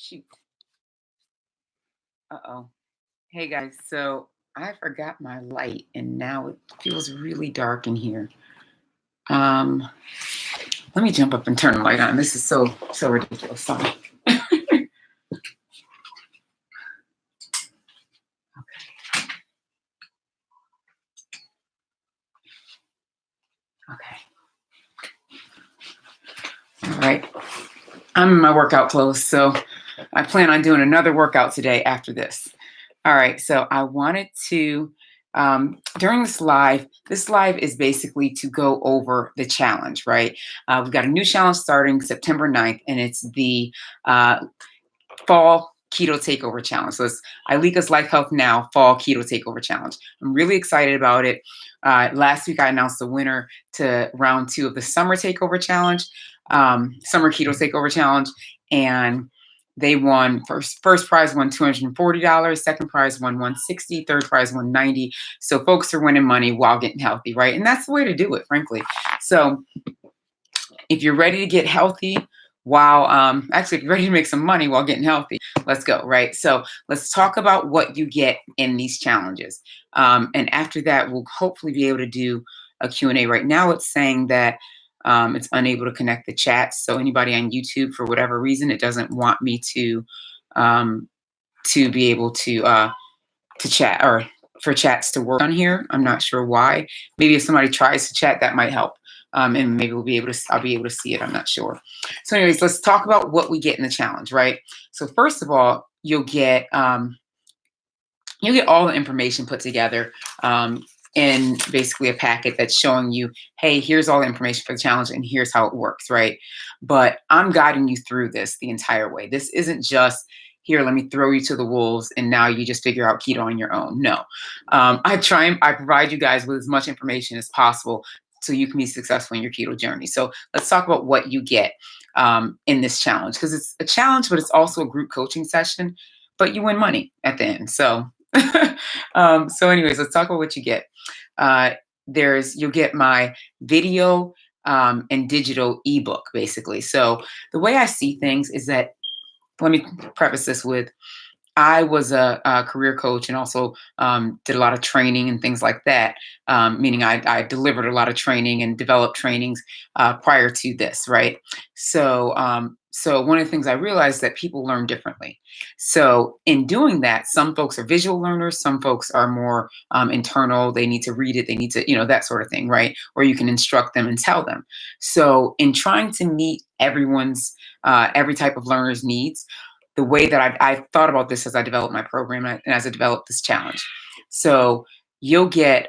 Shoot. Uh-oh. Hey guys, so I forgot my light and now it feels really dark in here. Um, Let me jump up and turn the light on. This is so ridiculous. Sorry. Okay. All right. I'm in my workout clothes, so I plan on doing another workout today after this. All right, so I wanted to, during this live is basically to go over the challenge, right? We've got a new challenge starting September 9th, and it's the uh, Fall Keto Takeover Challenge. So it's Ileka's Life Health Now Fall Keto Takeover Challenge. I'm really excited about it. Last week, I announced the winner to round 2 of the Summer Takeover Challenge, Summer Keto Takeover Challenge, and they won first prize won $240, second prize won $160, third prize won $90. So folks are winning money while getting healthy, right? And that's the way to do it, frankly. So if you're ready to get healthy while actually if you're ready to make some money while getting healthy, let's go, right? So let's talk about what you get in these challenges. And after that, we'll hopefully be able to do a Q&A. Right now it's saying that it's unable to connect the chats. So anybody on YouTube, for whatever reason, it doesn't want me to be able to chat, or for chats to work on here. I'm not sure why. Maybe if somebody tries to chat, that might help. And maybe I'll be able to see it. I'm not sure. So anyways, let's talk about what we get in the challenge, right? So first of all, you'll get all the information put together in basically a packet that's showing you, hey, here's all the information for the challenge and here's how it works, right? But I'm guiding you through this the entire way. This isn't just, here, let me throw you to the wolves and now you just figure out keto on your own. No. I provide you guys with as much information as possible so you can be successful in your keto journey. So let's talk about what you get in this challenge, because it's a challenge, but it's also a group coaching session, but you win money at the end. So so anyways, let's talk about what you get. You'll get my video and digital ebook, basically. So the way I see things is that, let me preface this with, I was a career coach and also did a lot of training and things like that, meaning I delivered a lot of training and developed trainings prior to this, right? So one of the things I realized that people learn differently. So in doing that, some folks are visual learners, some folks are more internal. They need to read it, they need to, that sort of thing, right? Or you can instruct them and tell them. So in trying to meet every type of learner's needs, the way that I thought about this as I developed my program and as I developed this challenge. So you'll get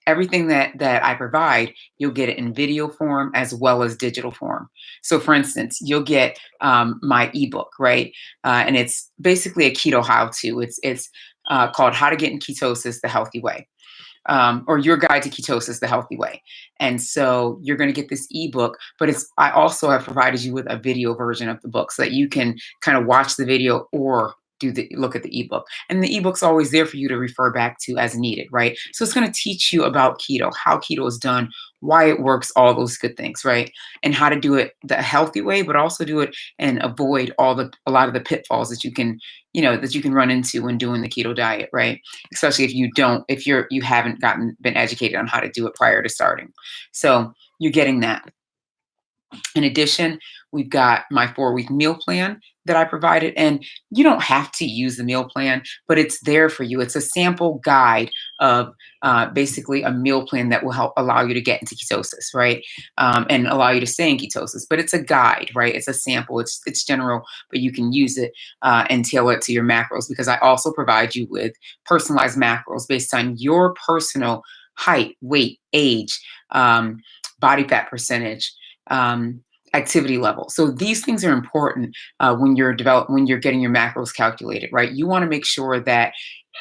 everything that I provide, you'll get it in video form as well as digital form. So for instance, you'll get my ebook, right? And it's basically a keto how-to. It's called How to Get in Ketosis the Healthy Way. Or Your Guide to Ketosis the Healthy Way. And so you're going to get this ebook, but I also have provided you with a video version of the book so that you can kind of watch the video or look at the ebook. And the ebook's always there for you to refer back to as needed, right? So it's going to teach you about keto, how keto is done, why it works, all those good things, right? And how to do it the healthy way, but also do it and avoid a lot of the pitfalls that you can run into when doing the keto diet, right? Especially if you haven't been educated on how to do it prior to starting. So you're getting that. In addition, we've got my 4-week meal plan that I provided, and you don't have to use the meal plan, but it's there for you. It's a sample guide of basically a meal plan that will help allow you to get into ketosis, right? And allow you to stay in ketosis. But it's a guide, right? It's a sample. It's general, but you can use it and tailor it to your macros, because I also provide you with personalized macros based on your personal height, weight, age, body fat percentage, activity level. So these things are important when you're getting your macros calculated, right? You want to make sure that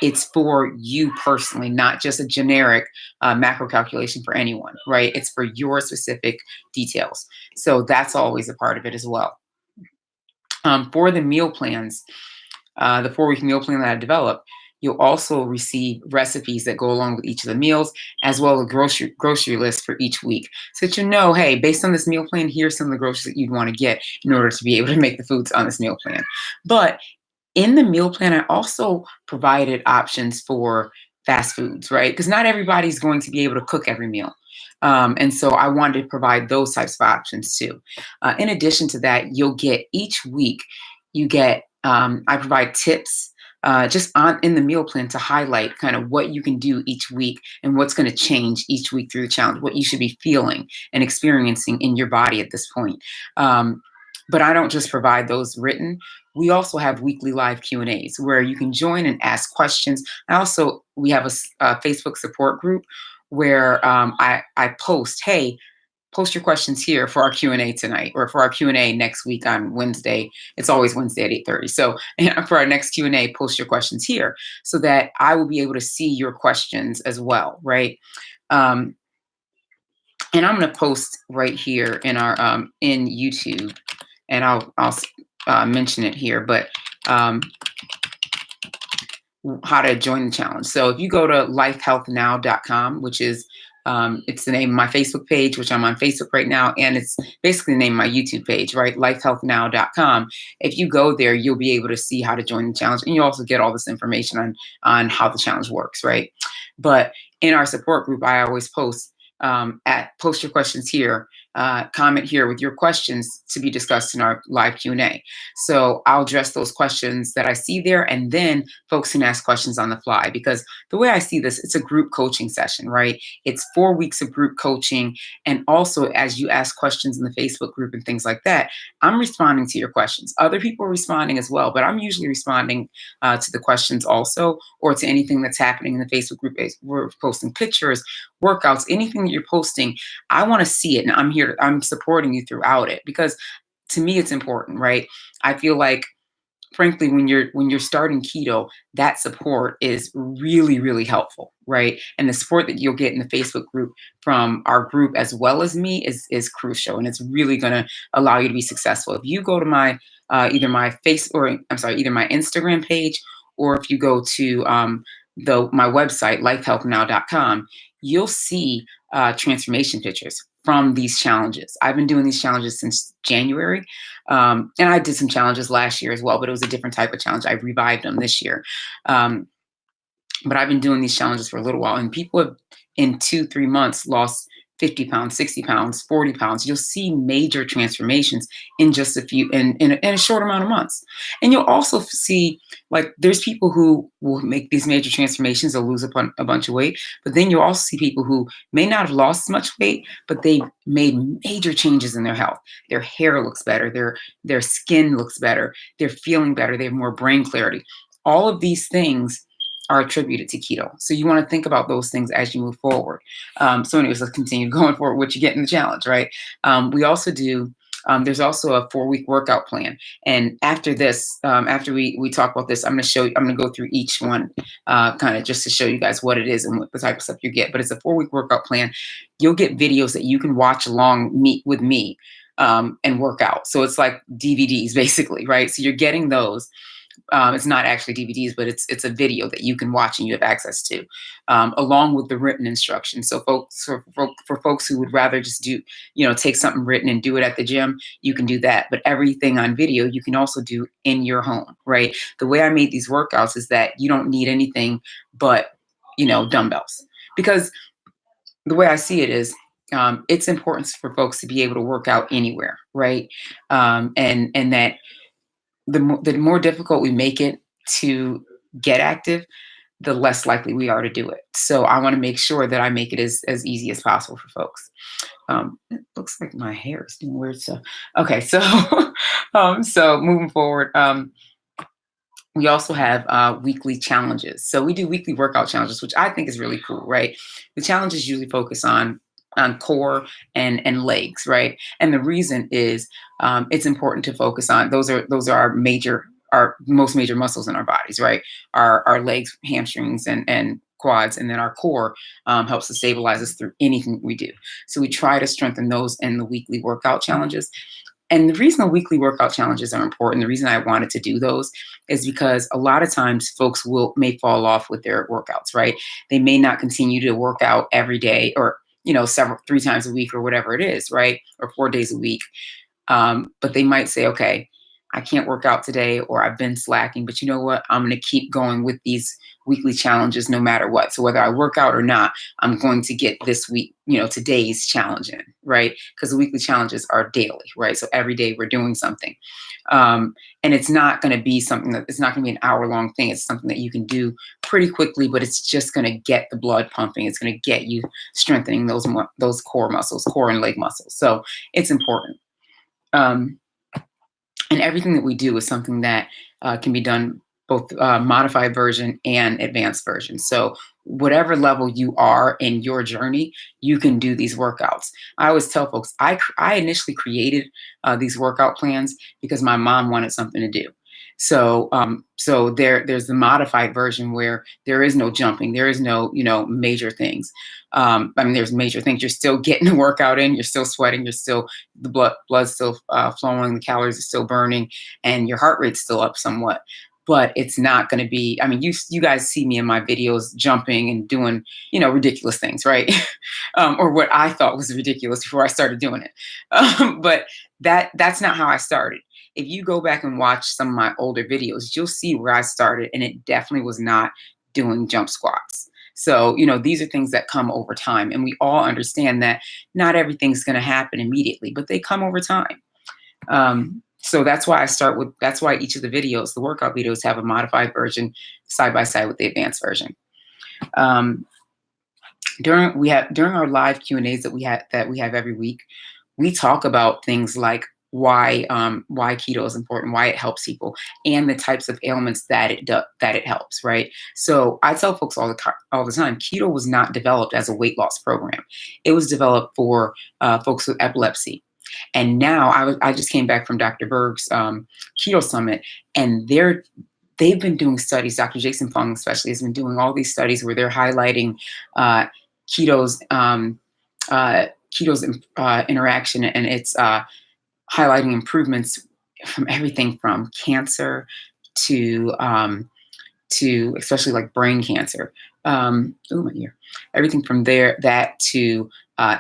it's for you personally, not just a generic macro calculation for anyone, right? It's for your specific details. So that's always a part of it as well. For the meal plans, the 4-week meal plan that I developed, You'll also receive recipes that go along with each of the meals, as well as a grocery list for each week. So that you know, hey, based on this meal plan, here's some of the groceries that you'd want to get in order to be able to make the foods on this meal plan. But in the meal plan, I also provided options for fast foods, right? Because not everybody's going to be able to cook every meal. And so I wanted to provide those types of options too. In addition to that, you'll get each week, I provide tips just on in the meal plan to highlight kind of what you can do each week and what's going to change each week through the challenge, what you should be feeling and experiencing in your body at this point. Um, but I don't just provide those written. We also have weekly live Q&As where you can join and ask questions. We have a Facebook support group where I post, hey, post your questions here for our Q&A tonight or for our Q&A next week on Wednesday. It's always Wednesday at 8:30. So for our next Q&A, post your questions here so that I will be able to see your questions as well, right? Um, and I'm going to post right here in our in YouTube, and I'll mention it here, but how to join the challenge. So if you go to lifehealthnow.com, which is it's the name of my Facebook page, which I'm on Facebook right now, and it's basically the name of my YouTube page, right? Lifehealthnow.com. If you go there, you'll be able to see how to join the challenge, and you also get all this information on how the challenge works, right? But in our support group, I always post post your questions here, comment here with your questions to be discussed in our live Q&A. So I'll address those questions that I see there, and then folks can ask questions on the fly, because the way I see this, it's a group coaching session, right? It's 4 weeks of group coaching. And also, as you ask questions in the Facebook group and things like that, I'm responding to your questions. Other people are responding as well, but I'm usually responding to the questions also, or to anything that's happening in the Facebook group. We're posting pictures, workouts, anything that you're posting. I want to see it, and I'm supporting you throughout it, because to me it's important, right? I feel like, frankly, when you're starting keto, that support is really, really helpful, right? And the support that you'll get in the Facebook group from our group as well as me is crucial, and it's really going to allow you to be successful. If you go to my either my Instagram page, or if you go to my website, lifehealthnow.com, you'll see transformation pictures from these challenges. I've been doing these challenges since January. And I did some challenges last year as well, but it was a different type of challenge. I revived them this year. Um, but I've been doing these challenges for a little while, and people have in 2-3 months lost 50 pounds, 60 pounds, 40 pounds. You'll see major transformations in just in a short amount of months. And you'll also see, like, there's people who will make these major transformations, they'll lose a bunch of weight, but then you'll also see people who may not have lost as much weight, but they've made major changes in their health. Their hair looks better, their skin looks better, they're feeling better, they have more brain clarity. All of these things are attributed to keto. So you want to think about those things as you move forward. So anyways, let's continue going forward, what you get in the challenge, right? We also do, there's also a 4-week workout plan. And after this, after we talk about this, I'm going to go through each one kind of just to show you guys what it is and what the type of stuff you get. But it's a 4-week workout plan. You'll get videos that you can watch along with me and work out. So it's like DVDs basically, right? So you're getting those. It's not actually DVDs, but it's a video that you can watch and you have access to, along with the written instructions. So for folks who would rather just take something written and do it at the gym, you can do that. But everything on video, you can also do in your home, right? The way I made these workouts is that you don't need anything but, dumbbells, because the way I see it is, it's important for folks to be able to work out anywhere, right? And that the more difficult we make it to get active, the less likely we are to do it. So I want to make sure that I make it as easy as possible for folks. It looks like my hair is doing weird stuff. Okay, so so moving forward, we also have weekly challenges. So we do weekly workout challenges, which I think is really cool, right? The challenges usually focus on core and legs, right? And the reason is it's important to focus on those are our most major muscles in our bodies, right? Our legs, hamstrings, and quads, and then our core helps to stabilize us through anything we do. So we try to strengthen those in the weekly workout challenges. And the reason the weekly workout challenges are important, the reason I wanted to do those is because a lot of times folks may fall off with their workouts, right? They may not continue to work out every day or, several 3 times a week or whatever it is, right? Or 4 days a week. But they might say, okay, I can't work out today, or I've been slacking, but you know what? I'm going to keep going with these weekly challenges no matter what. So whether I work out or not, I'm going to get this week, today's challenge in, right? Because the weekly challenges are daily, right? So every day we're doing something. And it's not going to be it's not going to be an hour-long thing. It's something that you can do pretty quickly, but it's just going to get the blood pumping. It's going to get you strengthening those core muscles, core and leg muscles. So it's important. And everything that we do is something that can be done both modified version and advanced version. So whatever level you are in your journey, you can do these workouts. I always tell folks, I initially created these workout plans because my mom wanted something to do. So there's the modified version where there is no jumping, there is no major things. There's major things. You're still getting the workout in. You're still sweating. The blood's still flowing. The calories are still burning, and your heart rate's still up somewhat. But it's not going to be. You guys see me in my videos jumping and doing ridiculous things, right? Or what I thought was ridiculous before I started doing it. But that's not how I started. If you go back and watch some of my older videos, you'll see where I started, and it definitely was not doing jump squats. So, these are things that come over time, and we all understand that not everything's going to happen immediately, but they come over time. So that's why that's why each of the videos, the workout videos, have a modified version side by side with the advanced version. During our live Q&As that we have every week, we talk about things like why keto is important, why it helps people, and the types of ailments that it helps, right? So I tell folks all the time, keto was not developed as a weight loss program. It was developed for folks with epilepsy. And now I just came back from Dr. Berg's Keto Summit, and they've been doing studies. Dr. Jason Fung especially has been doing all these studies where they're highlighting keto's interaction, and it's highlighting improvements from everything from cancer to especially like brain cancer. My ear. Everything from that to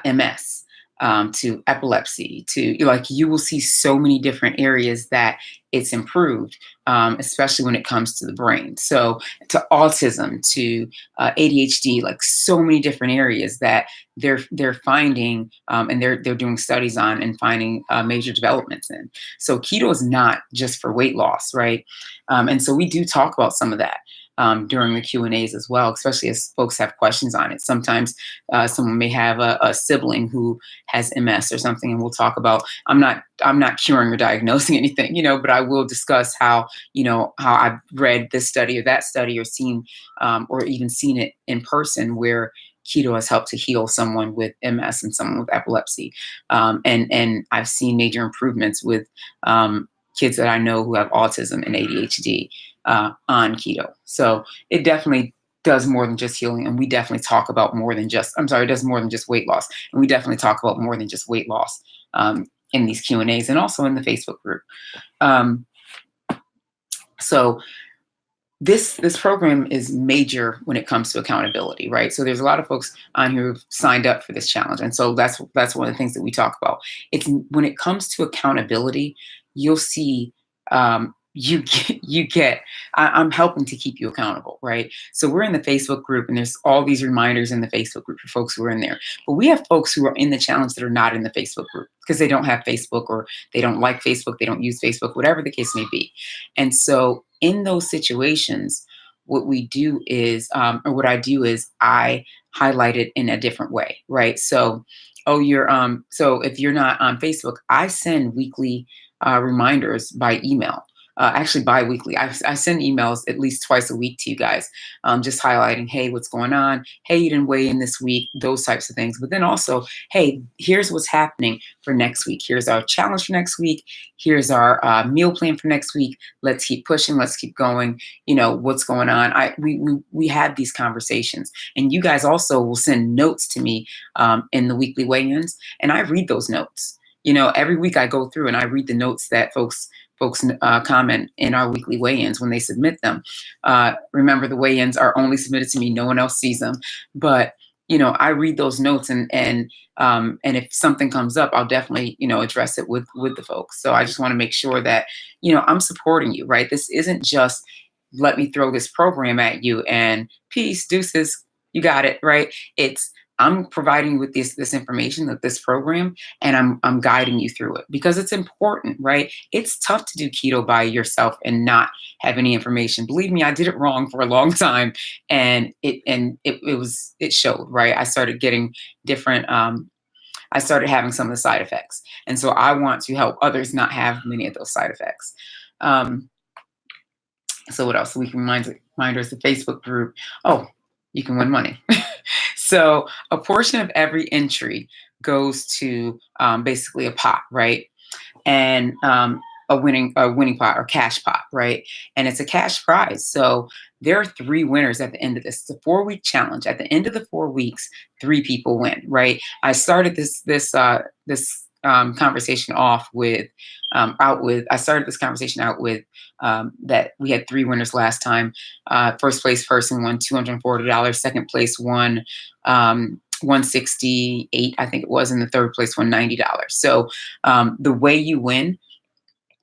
MS, to epilepsy, to you will see so many different areas that it's improved, especially when it comes to the brain. So to autism, to ADHD, like so many different areas that they're finding, and they're doing studies on and finding major developments in. So keto is not just for weight loss, right? And so we do talk about some of that during the Q&As as well, especially as folks have questions on it. Sometimes someone may have a sibling who has MS or something, and we'll talk about, I'm not curing or diagnosing anything, but I will discuss how I've read this study or that study, or seen or even seen it in person where keto has helped to heal someone with MS and someone with epilepsy. And I've seen major improvements with kids that I know who have autism and ADHD on keto. So it definitely does more than just healing. And we definitely talk about it does more than just weight loss. And we definitely talk about more than just weight loss in these Q&As, and also in the Facebook group. So this program is major when it comes to accountability, right? So there's a lot of folks on here who've signed up for this challenge. And so that's one of the things that we talk about. It's when it comes to accountability, you'll see I'm helping to keep you accountable, right? So we're in the Facebook group, and there's all these reminders in the Facebook group for folks who are in there. But we have folks who are in the challenge that are not in the Facebook group because they don't have Facebook, or they don't like Facebook, they don't use Facebook, whatever the case may be. And so in those situations, what we do is, or what I do is, I highlight it in a different way, right? So, so if you're not on Facebook, I send weekly reminders by email. Actually bi-weekly. I send emails at least twice a week to you guys, just highlighting, hey, what's going on? Hey, you didn't weigh in this week, those types of things. But then also, hey, here's what's happening for next week. Here's our challenge for next week. Here's our meal plan for next week. Let's keep pushing. Let's keep going. What's going on? We have these conversations, and you guys also will send notes to me in the weekly weigh-ins, and I read those notes. every week I go through and I read the notes that folks comment in our weekly weigh-ins when they submit them. Remember, the weigh-ins are only submitted to me; no one else sees them. But I read those notes, and if something comes up, I'll definitely address it with the folks. So I just want to make sure that I'm supporting you, right? This isn't just let me throw this program at you and peace, deuces, you got it, right? It's I'm providing you with this information, that this program, and I'm guiding you through it because it's important, right? It's tough to do keto by yourself and not have any information. Believe me, I did it wrong for a long time, and it showed, right? I started getting different. I started having some of the side effects, and so I want to help others not have many of those side effects. Um, so what else? We can reminders the Facebook group. Oh, you can win money. So a portion of every entry goes to basically a pot, right? And a winning pot or cash pot, right? And it's a cash prize. So there are three winners at the end of this. It's a 4-week challenge. At the end of the 4 weeks, three people win, right? I started this conversation off with I started this conversation out with that we had three winners last time. First place person won $240. Second place won 168, I think it was, and the third place won $90. So the way you win,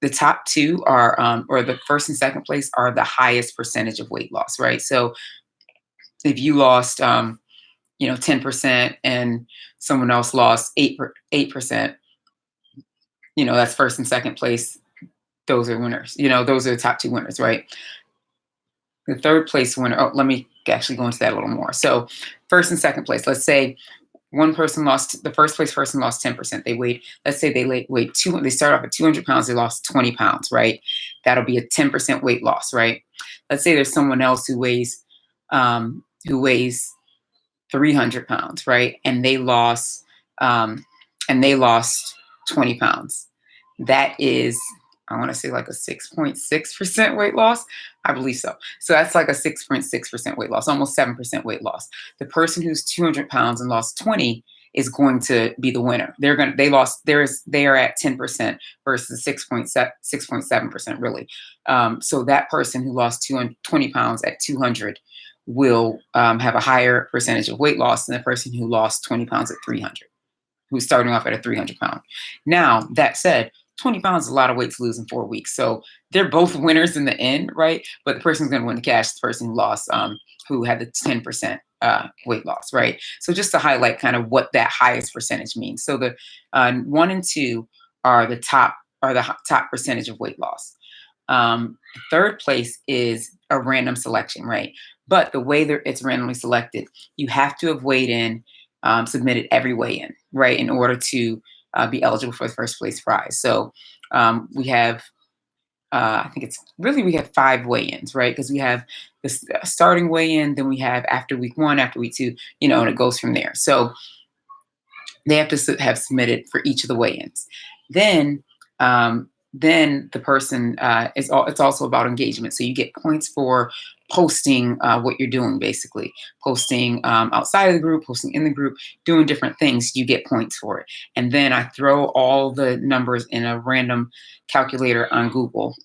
the top two are, or the first and second place are the highest percentage of weight loss, right? So if you lost, 10% and someone else lost 8%, that's first and second place. Those are winners. Those are the top two winners, right? The third place winner. Oh, let me actually go into that a little more. So first and second place, let's say the first place person lost 10%. Let's say they weighed they start off at 200 pounds, they lost 20 pounds, right? That'll be a 10% weight loss, right? Let's say there's someone else who weighs 300 pounds, right? And they lost 20 pounds. That is, I want to say, like a 6.6% weight loss. I believe so. So that's like a 6.6% weight loss, almost 7% weight loss. The person who's 200 pounds and lost 20 is going to be the winner. They are at 10% versus 6.7% really. So that person who lost 220 pounds at 200 will have a higher percentage of weight loss than the person who lost 20 pounds at 300, who's starting off at a 300 pound. Now, that said, 20 pounds is a lot of weight to lose in 4 weeks. So they're both winners in the end, right? But the person who's going to win the cash is the person who had the 10% weight loss, right? So just to highlight kind of what that highest percentage means. So the 1 and 2 are the top percentage of weight loss. Third place is a random selection, right? But the way that it's randomly selected, you have to have weighed in, submitted every weigh-in, right, in order to be eligible for the first place prize. So we have, I think we have 5 weigh-ins, right? Because we have the starting weigh-in, then we have after week 1, after week 2, and it goes from there. So they have to have submitted for each of the weigh-ins. Then the person it's also about engagement. So you get points for posting what you're doing, basically posting outside of the group, posting in the group, doing different things. You get points for it. And then I throw all the numbers in a random calculator on Google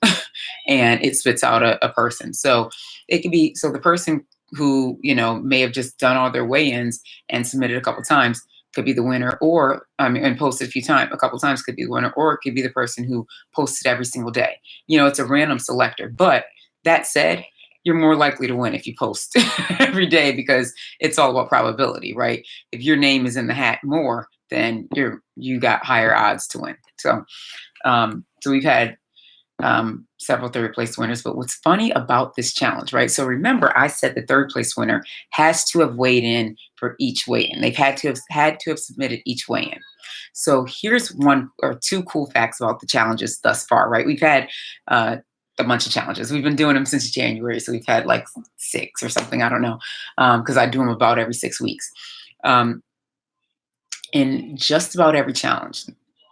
and it spits out a person. So it could be, so the person who, may have just done all their weigh-ins and submitted a couple times could be the winner, or and posted a couple times could be the winner, or it could be the person who posted every single day. It's a random selector. But that said, you're more likely to win if you post every day because it's all about probability, right? If your name is in the hat more, then you got higher odds to win. So we've had several third place winners. But what's funny about this challenge, right? So remember, I said the third place winner has to have weighed in for each weigh-in. They've had to have submitted each weigh-in. So here's one or two cool facts about the challenges thus far, right? We've had a bunch of challenges. We've been doing them since January. So we've had like 6 or something. I don't know. Because I do them about every 6 weeks. In just about every challenge,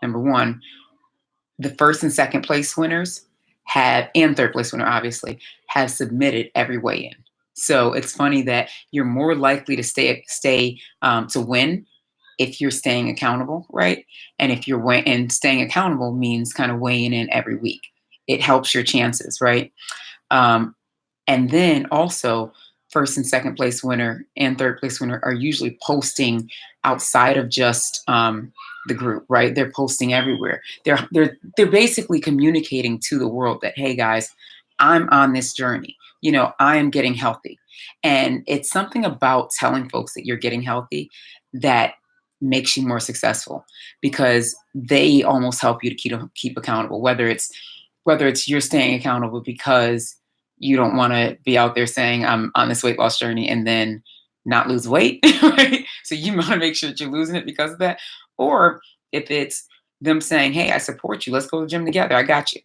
number one, the first and second place winners and third place winner, obviously, have submitted every weigh-in. So it's funny that you're more likely to stay to win if you're staying accountable, right? And if you're and staying accountable means kind of weighing in every week. It helps your chances, right? Um, and then also, first and second place winner and third place winner are usually posting outside of just the group, right? They're posting everywhere. They're basically communicating to the world that, hey guys, I'm on this journey. I am getting healthy, and it's something about telling folks that you're getting healthy that makes you more successful, because they almost help you to keep accountable. Whether it's you're staying accountable because you don't want to be out there saying I'm on this weight loss journey and then not lose weight, right? So you want to make sure that you're losing it because of that. Or if it's them saying, hey, I support you. Let's go to the gym together. I got you.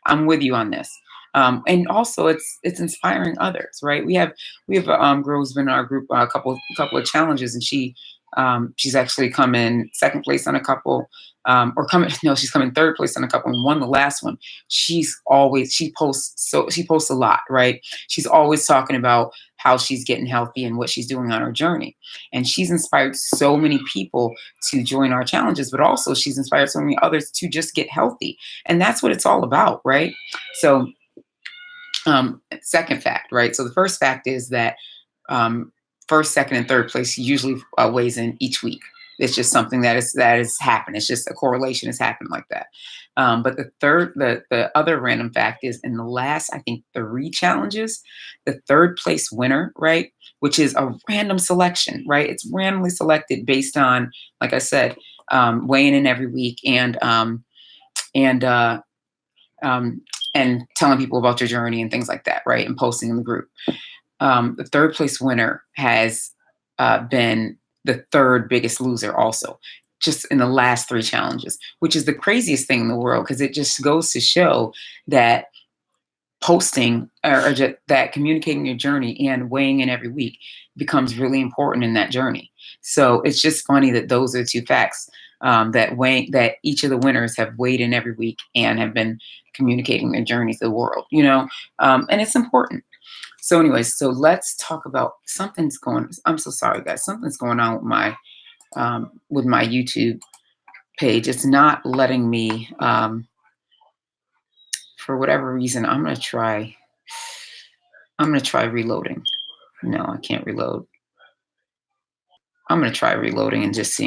I'm with you on this. And also it's inspiring others, right? We have a girl who's been in our group a couple of challenges, and she's actually come in second place on a couple, or coming no, she's coming third place on a couple and won the last one. She posts a lot, right? She's always talking about how she's getting healthy and what she's doing on her journey. And she's inspired so many people to join our challenges, but also she's inspired so many others to just get healthy. And that's what it's all about, right? So, second fact, right? So the first fact is that um, first, second, and third place usually weighs in each week. It's just something that is happened. It's just a correlation has happened like that. But the other random fact is, in the last, I think, 3 challenges, the third place winner, right, which is a random selection, right? It's randomly selected based on, like I said, weighing in every week, and um, and telling people about your journey and things like that, right? And posting in the group. The third place winner has been the third biggest loser, also, just in the last 3 challenges, which is the craziest thing in the world, because it just goes to show that posting, or just that communicating your journey and weighing in every week becomes really important in that journey. So it's just funny that those are 2 facts, that each of the winners have weighed in every week and have been communicating their journey to the world. And it's important. So, anyways, so let's talk about something's going. I'm so sorry, guys. Something's going on with my YouTube page. It's not letting me, for whatever reason. I'm gonna try reloading. No, I can't reload. I'm gonna try reloading and just see.